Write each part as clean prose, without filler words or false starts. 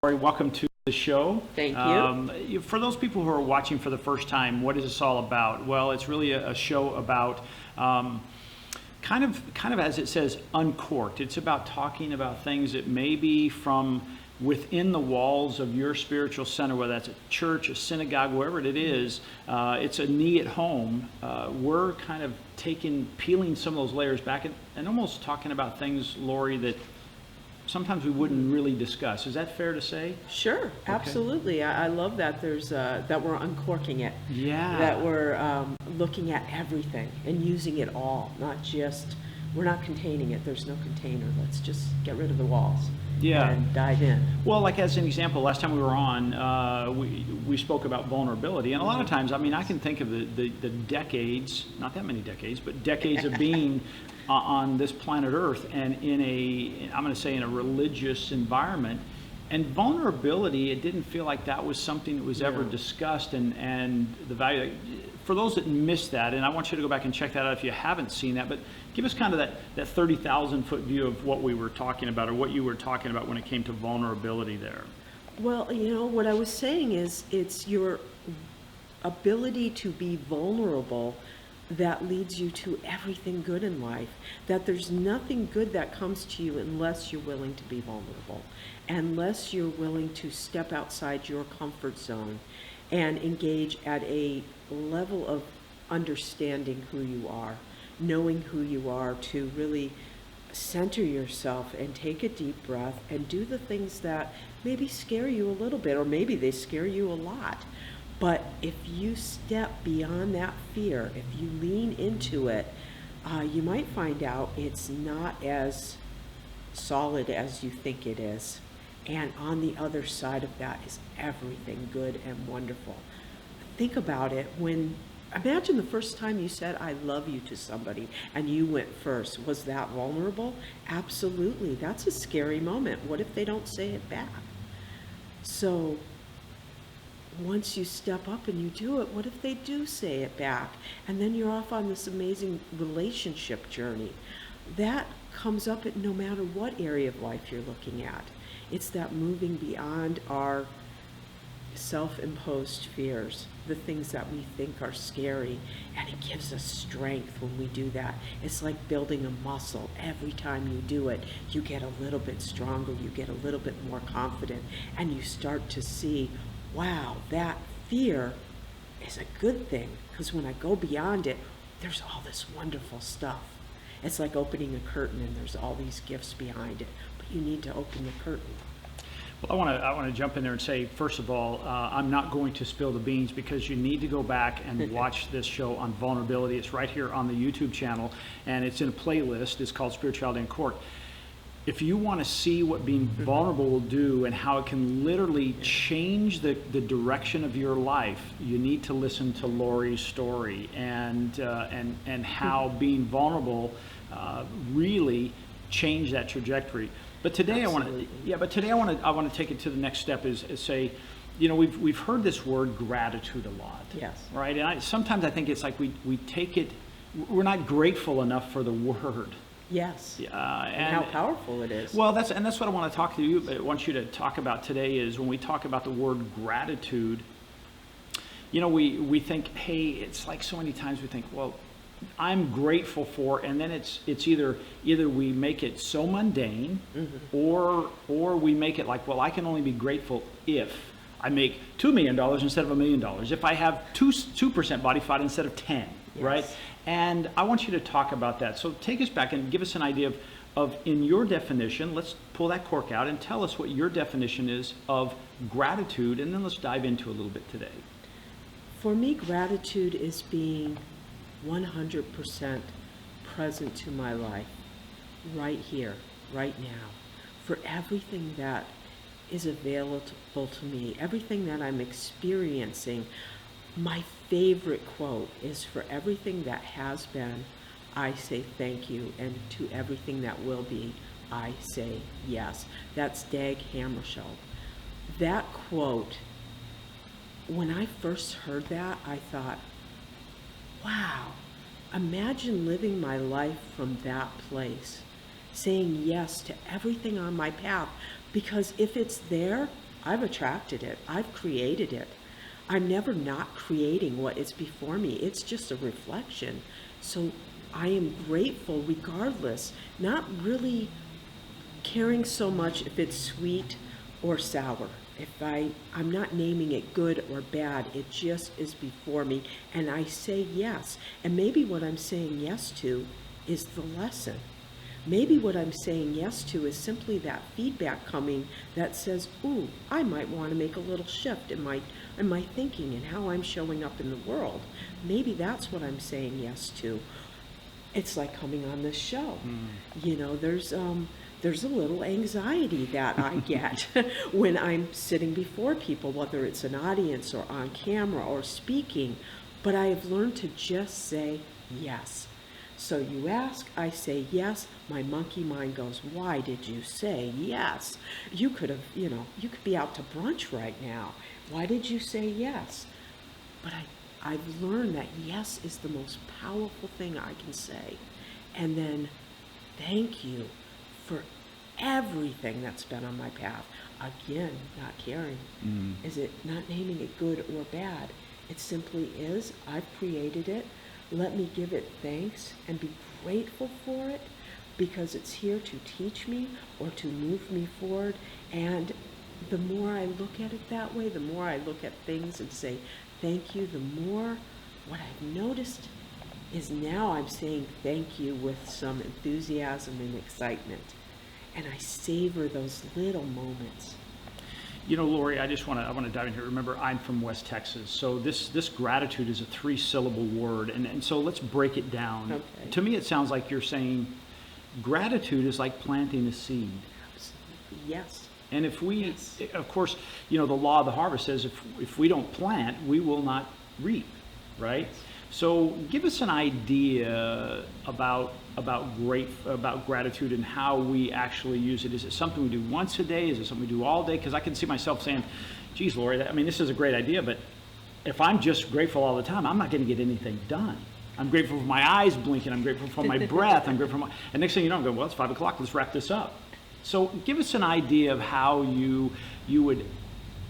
Lori, welcome to the show. Thank you. For those people who are watching for the first time, what is this all about? Well, it's really a show about kind of as it says, uncorked. It's about talking about things that may be from within the walls of your spiritual center, whether that's a church, a synagogue, wherever it is. It's a knee at home. We're kind of peeling some of those layers back and almost talking about things, Lori, that sometimes we wouldn't really discuss. Is that fair to say? Sure, absolutely. I love that that we're uncorking it. Yeah. That we're looking at everything and using it all, not just, we're not containing it. There's no container. Let's just get rid of the walls. Yeah. And dive in. Well, like as an example, last time we were on, we spoke about vulnerability. And a lot of times, I mean, I can think of the decades, not that many decades, but decades of being on this planet Earth and I'm going to say in a religious environment. And vulnerability, it didn't feel like that was something that was ever discussed, and the value. For those that missed that, and I want you to go back and check that out if you haven't seen that, but give us kind of that 30,000 foot view of what we were talking about, or what you were talking about when it came to vulnerability there. Well, what I was saying is it's your ability to be vulnerable that leads you to everything good in life. That there's nothing good that comes to you unless you're willing to be vulnerable, unless you're willing to step outside your comfort zone and engage at a level of understanding who you are, knowing who you are, to really center yourself and take a deep breath and do the things that maybe scare you a little bit, or maybe they scare you a lot. But if you step beyond that fear, if you lean into it, you might find out it's not as solid as you think it is. And on the other side of that is everything good and wonderful. Think about it. Imagine the first time you said, I love you to somebody, and you went first. Was that vulnerable? Absolutely. That's a scary moment. What if they don't say it back? So once you step up and you do it, what if they do say it back? And then you're off on this amazing relationship journey. That comes up at no matter what area of life you're looking at. It's that moving beyond our self-imposed fears, the things that we think are scary, and it gives us strength when we do that. It's like building a muscle. Every time you do it, you get a little bit stronger, you get a little bit more confident, and you start to see, wow, that fear is a good thing, because when I go beyond it, there's all this wonderful stuff. It's like opening a curtain and there's all these gifts behind it, but you need to open the curtain. Well, I want to jump in there and say, first of all, I'm not going to spill the beans, because you need to go back and watch this show on vulnerability. It's right here on the YouTube channel, and it's in a playlist. It's called Spirituality Uncorked. If you want to see what being vulnerable will do and how it can literally change the direction of your life, you need to listen to Lori's story and how being vulnerable really changed that trajectory. But today Absolutely. I want to take it to the next step. Is say, we've heard this word gratitude a lot. Yes. Right. And sometimes I think it's like we take it. We're not grateful enough for the word. Yes. And how powerful it is. Well, that's what I want to talk to you. I want you to talk about today is when we talk about the word gratitude. We think, hey, it's like so many times we think, well, I'm grateful for, and then it's either we make it so mundane, or we make it like, well, I can only be grateful if I make $2 million instead of $1 million, if I have 2% body fat instead of 10, Yes. right? And I want you to talk about that. So take us back and give us an idea of in your definition. Let's pull that cork out and tell us what your definition is of gratitude, and then let's dive into a little bit today. For me, gratitude is being 100% present to my life, right here, right now, for everything that is available to me, everything that I'm experiencing. My favorite quote is, for everything that has been, I say thank you, and to everything that will be, I say yes. That's Dag Hammarskjöld. That quote, when I first heard that, I thought, wow, imagine living my life from that place, saying yes to everything on my path, because if it's there, I've attracted it. I've created it. I'm never not creating what is before me. It's just a reflection. So I am grateful regardless, not really caring so much if it's sweet or sour. If I'm not naming it good or bad, it just is before me, and I say yes. And maybe what I'm saying yes to is the lesson. Maybe what I'm saying yes to is simply that feedback coming that says, ooh, I might want to make a little shift in my thinking and how I'm showing up in the world. Maybe that's what I'm saying yes to. It's like coming on this show. You know, there's a little anxiety that I get when I'm sitting before people, whether it's an audience or on camera or speaking, but I have learned to just say yes. So you ask, I say yes. My monkey mind goes, why did you say yes? You could have, you could be out to brunch right now. Why did you say yes? But I've learned that yes is the most powerful thing I can say. And then thank you for everything that's been on my path. Again, not caring. Is it not naming it good or bad? It simply is. I've created it. Let me give it thanks and be grateful for it, because it's here to teach me or to move me forward. And the more I look at it that way, the more I look at things and say thank you, the more what I've noticed is now I'm saying thank you with some enthusiasm and excitement. And I savor those little moments. You know, Lori, I want to dive in here. Remember, I'm from West Texas, so this gratitude is a 3-syllable word, and so let's break it down. Okay. To me, it sounds like you're saying gratitude is like planting a seed. Absolutely. Yes. And if we, Yes. of course, the law of the harvest says if we don't plant, we will not reap, right? So give us an idea about gratitude and how we actually use it. Is it something we do once a day? Is it something we do all day? Because I can see myself saying, geez, Lori, this is a great idea, but if I'm just grateful all the time, I'm not going to get anything done. I'm grateful for my eyes blinking. I'm grateful for my breath. I'm grateful for and next thing you know, I'm going, well, it's 5 o'clock. Let's wrap this up. So give us an idea of how you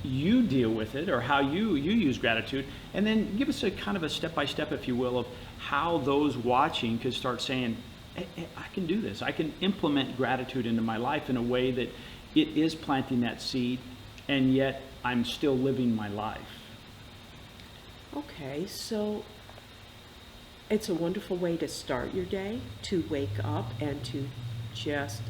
deal with it, or how you use gratitude, and then give us a kind of a step-by-step, if you will, of how those watching could start saying, hey, I can do this. I can implement gratitude into my life in a way that it is planting that seed, and yet I'm still living my life. Okay, so it's a wonderful way to start your day, to wake up and to just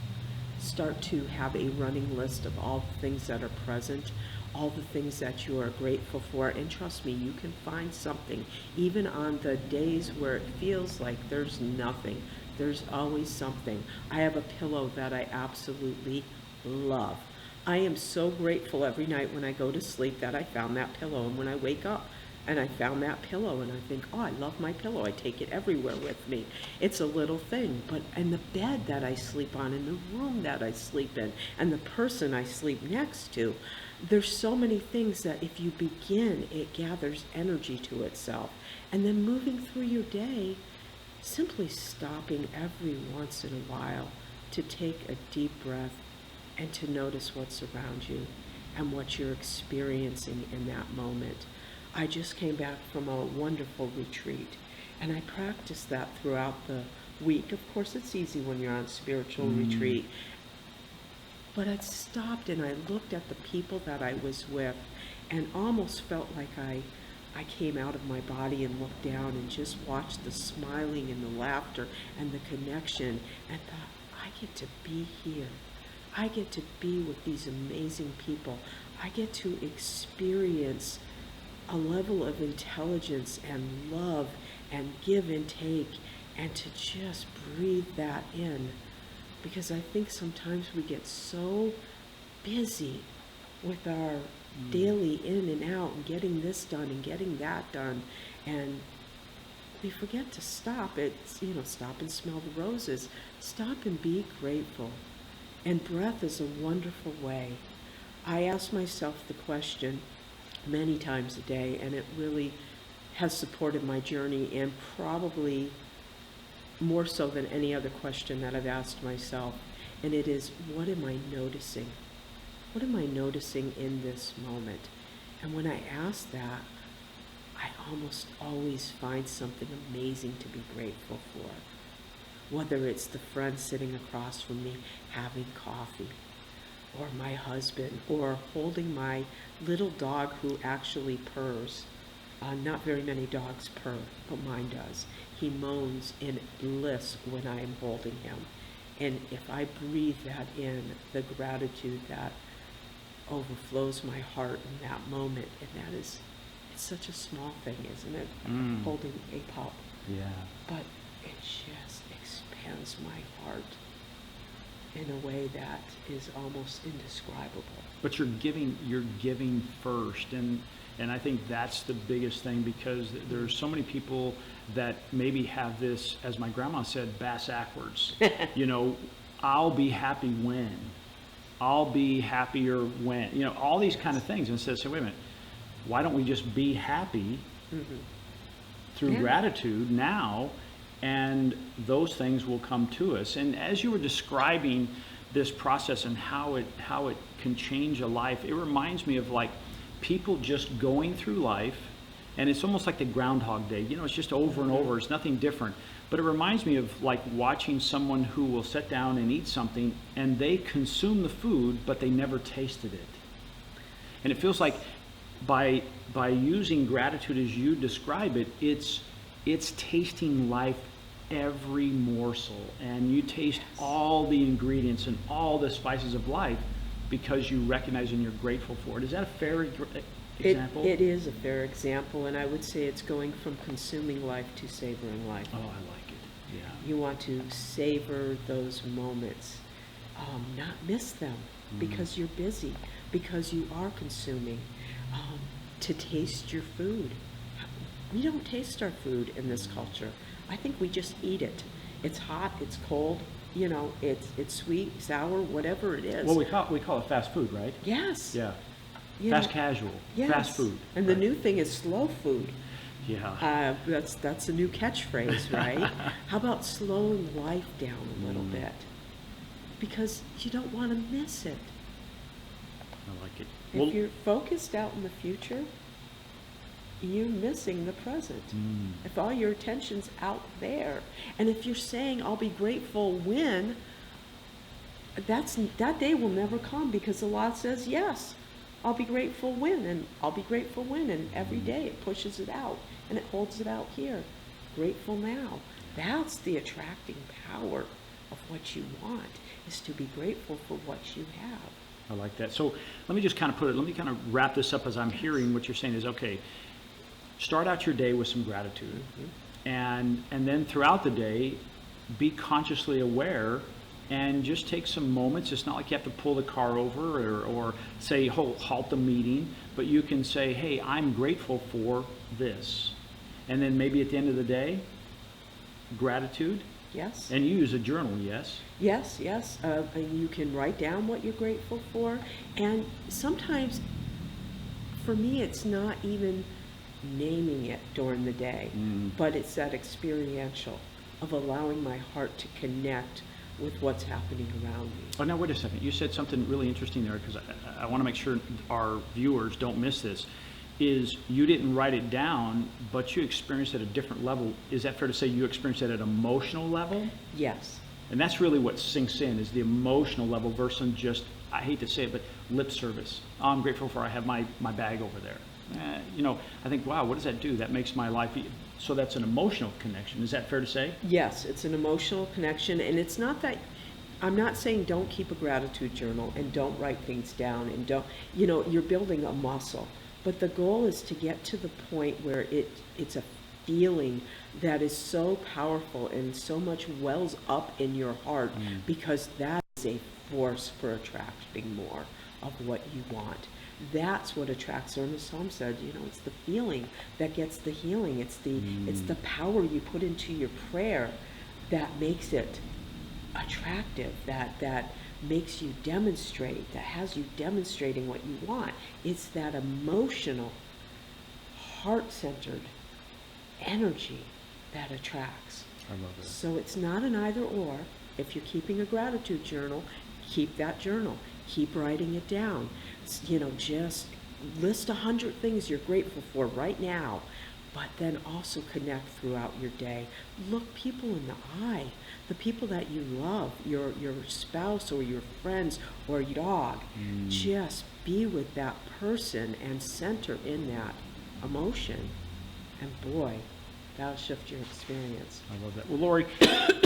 start to have a running list of all the things that are present, all the things that you are grateful for. And trust me, you can find something. Even on the days where it feels like there's nothing, there's always something. I have a pillow that I absolutely love. I am so grateful every night when I go to sleep that I found that pillow, and when I wake up and I found that pillow and I think, oh, I love my pillow. I take it everywhere with me. It's a little thing, but in the bed that I sleep on, in the room that I sleep in, and the person I sleep next to, there's so many things that if you begin, it gathers energy to itself. And then moving through your day, simply stopping every once in a while to take a deep breath and to notice what's around you and what you're experiencing in that moment. I just came back from a wonderful retreat, and I practiced that throughout the week. Of course, it's easy when you're on spiritual retreat, but I stopped and I looked at the people that I was with and almost felt like I came out of my body and looked down and just watched the smiling and the laughter and the connection, and thought, I get to be here. I get to be with these amazing people. I get to experience a level of intelligence and love and give and take, and to just breathe that in. Because I think sometimes we get so busy with our daily in and out and getting this done and getting that done, and we forget to stop. Stop and smell the roses. Stop and be grateful. And breath is a wonderful way. I ask myself the question many times a day, and it really has supported my journey, and probably more so than any other question that I've asked myself. And it is, what am I noticing? what am I noticing in this moment? And when I ask that, I almost always find something amazing to be grateful for. Whether it's the friend sitting across from me having coffee, or my husband, or holding my little dog who actually purrs. Not very many dogs purr, but mine does. He moans in bliss when I am holding him. And if I breathe that in, the gratitude that overflows my heart in that moment, and that is, it's such a small thing, isn't it? Holding a pup. Yeah. But it just expands my heart in a way that is almost indescribable. But you're giving first, and I think that's the biggest thing, because there's so many people that maybe have this, as my grandma said, bass backwards. You know, I'll be happy when, I'll be happier when, you know, all these kind of things. Instead of saying, wait a minute, why don't we just be happy through gratitude now, and those things will come to us. And as you were describing this process and how it can change a life, it reminds me of like people just going through life, and it's almost like the Groundhog Day. You know, it's just over and over. It's nothing different. But it reminds me of like watching someone who will sit down and eat something, and they consume the food, but they never tasted it. And it feels like by using gratitude as you describe it, it's tasting life, every morsel, and you taste all the ingredients and all the spices of life because you recognize and you're grateful for it. Is that a fair example? It is a fair example, and I would say it's going from consuming life to savoring life. Oh, I like it. Yeah. You want to savor those moments, not miss them because you're busy, because you are consuming. To taste your food. We don't taste our food in this culture. I think we just eat it. It's hot, it's cold, you know, it's sweet, sour, whatever it is. Well, we call it fast food, right? Yes. Yeah. You Fast know, casual. yes. Fast food. And the new thing is slow food. Yeah. That's a new catchphrase, right? How about slowing life down a little bit? Because you don't want to miss it. I like it. If you're focused out in the future, you're missing the present. If all your attention's out there, and if you're saying, I'll be grateful when, that day will never come, because the law says, yes, I'll be grateful when, and I'll be grateful when, and every day it pushes it out, and it holds it out here. Grateful now. That's the attracting power of what you want, is to be grateful for what you have. I like that. So let me just kind of wrap this up as I'm hearing what you're saying is, okay, start out your day with some gratitude. And then throughout the day, be consciously aware and just take some moments. It's not like you have to pull the car over or say, halt the meeting, but you can say, hey, I'm grateful for this. And then maybe at the end of the day, gratitude. Yes. And you use a journal, yes? Yes. You can write down what you're grateful for. And sometimes, for me, it's not even naming it during the day, but it's that experiential of allowing my heart to connect with what's happening around me. Oh, now wait a second. You said something really interesting there, because I want to make sure our viewers don't miss this. Is you didn't write it down, but you experienced it at a different level. Is that fair to say you experienced it at an emotional level? Yes. And that's really what sinks in, is the emotional level versus just, I hate to say it, but lip service. Oh, I'm grateful for I have my bag over there. You know, I think, wow, what does that do? That makes my life, so that's an emotional connection. Is that fair to say? Yes, it's an emotional connection, and it's not that, I'm not saying don't keep a gratitude journal and don't write things down and don't, you know, you're building a muscle. But the goal is to get to the point where it's a feeling that is so powerful and so much wells up in your heart, because that is a force for attracting more of what you want. That's what attracts. Ernest Holmes said, you know, it's the feeling that gets the healing. It's the power you put into your prayer that makes it attractive, that makes you demonstrate, that has you demonstrating what you want. It's that emotional, heart-centered energy that attracts. I love it. So it's not an either or. If you're keeping a gratitude journal, keep that journal. keep writing it down. Just list 100 things you're grateful for right now, but then also connect throughout your day. Look people in the eye, the people that you love, your spouse or your friends or your dog. Just be with that person and center in that emotion. And boy, that'll shift your experience. I love that. Well, Lori,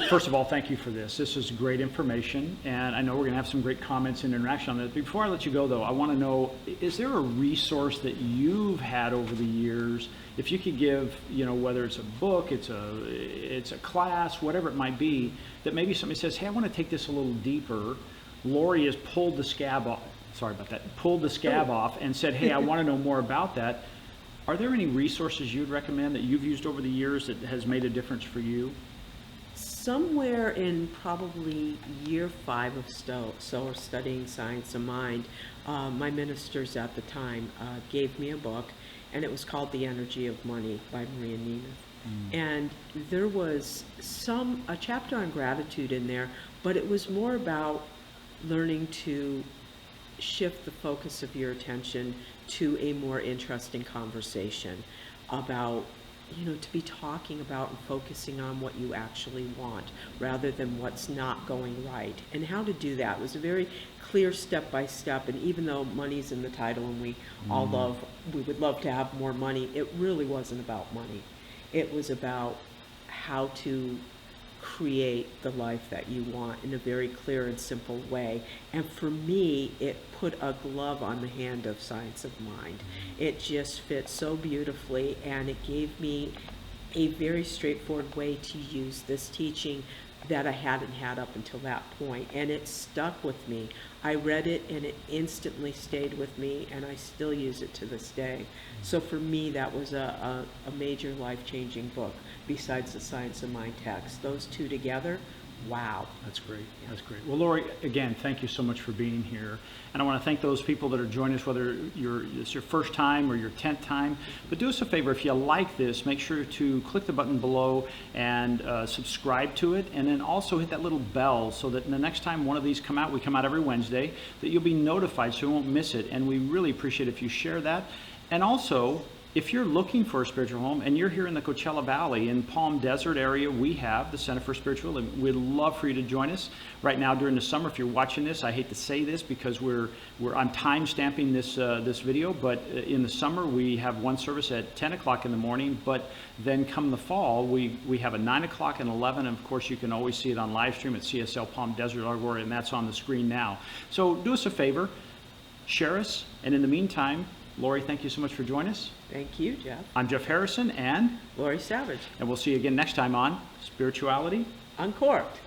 first of all, thank you for this. This is great information, and I know we're going to have some great comments and interaction on this. Before I let you go, though, I want to know, is there a resource that you've had over the years, if you could give, whether it's a book, it's a class, whatever it might be, that maybe somebody says, hey, I want to take this a little deeper. Lori has pulled the scab off. Sorry about that. Pulled the scab off and said, hey, I want to know more about that. Are there any resources you'd recommend that you've used over the years that has made a difference for you? Somewhere in probably year 5 of studying Science of Mind, my ministers at the time gave me a book, and it was called The Energy of Money by Maria Nemeth. And there was a chapter on gratitude in there, but it was more about learning to shift the focus of your attention to a more interesting conversation about, to be talking about and focusing on what you actually want rather than what's not going right, and how to do that. It was a very clear step-by-step, and even though money's in the title and we would love to have more money, it really wasn't about money. It was about how to create the life that you want in a very clear and simple way. And for me, it put a glove on the hand of Science of Mind. It just fit so beautifully, and it gave me a very straightforward way to use this teaching that I hadn't had up until that point, and it stuck with me. I read it and it instantly stayed with me, and I still use it to this day. So for me, that was a major life-changing book besides the Science of Mind text. Those two together, wow. That's great. Yeah. That's great. Well, Lori, again, thank you so much for being here. And I want to thank those people that are joining us, whether it's your first time or your 10th time. But do us a favor, if you like this, make sure to click the button below and subscribe to it. And then also hit that little bell so that the next time one of these come out, we come out every Wednesday, that you'll be notified so you won't miss it. And we really appreciate if you share that. And also, if you're looking for a spiritual home and you're here in the Coachella Valley in Palm Desert area, we have the Center for Spiritual Living. We'd love for you to join us. Right now during the summer, if you're watching this, I hate to say this because I'm time stamping this video, but in the summer we have one service at 10 o'clock in the morning, but then come the fall, we have a 9 o'clock and 11, and of course you can always see it on live stream at cslpalmdesert.org, and that's on the screen now. So do us a favor, share us, and in the meantime, Lori, thank you so much for joining us. Thank you, Jeff. I'm Jeff Harrison, and Lori Savage. And we'll see you again next time on Spirituality Uncorked.